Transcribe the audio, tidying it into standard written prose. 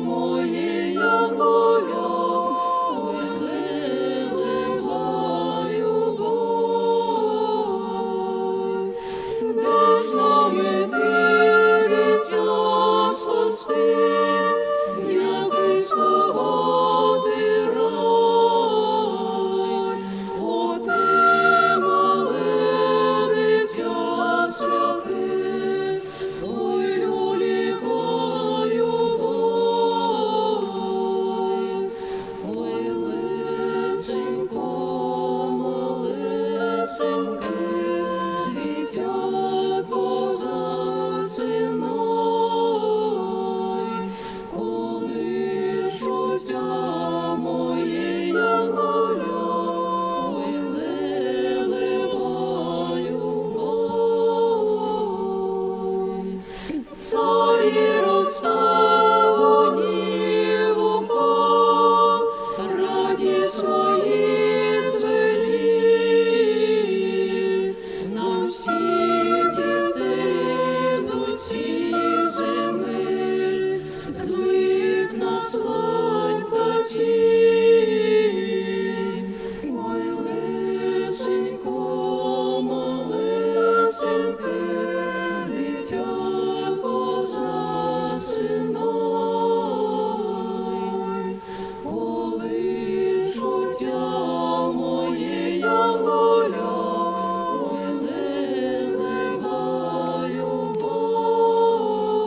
моє янголя, ой, лелеваю бой. Де ж нам іти, дитя спасти, який сховати рай? О, ти, мале дитя святе, ой, люлікаю бой. Ой, лесенько, малесеньке, дитятко засинай, коли ж життя моє янголя, ой, лелеваю бой. Царі розставлені упав, раді свої звелі, на всіх дітей з усіх земель, звик назвать катів. Ой, лесенько, малесеньке, дитятко засинай, коли ж життя моє янголя, ой, лелеваю бой.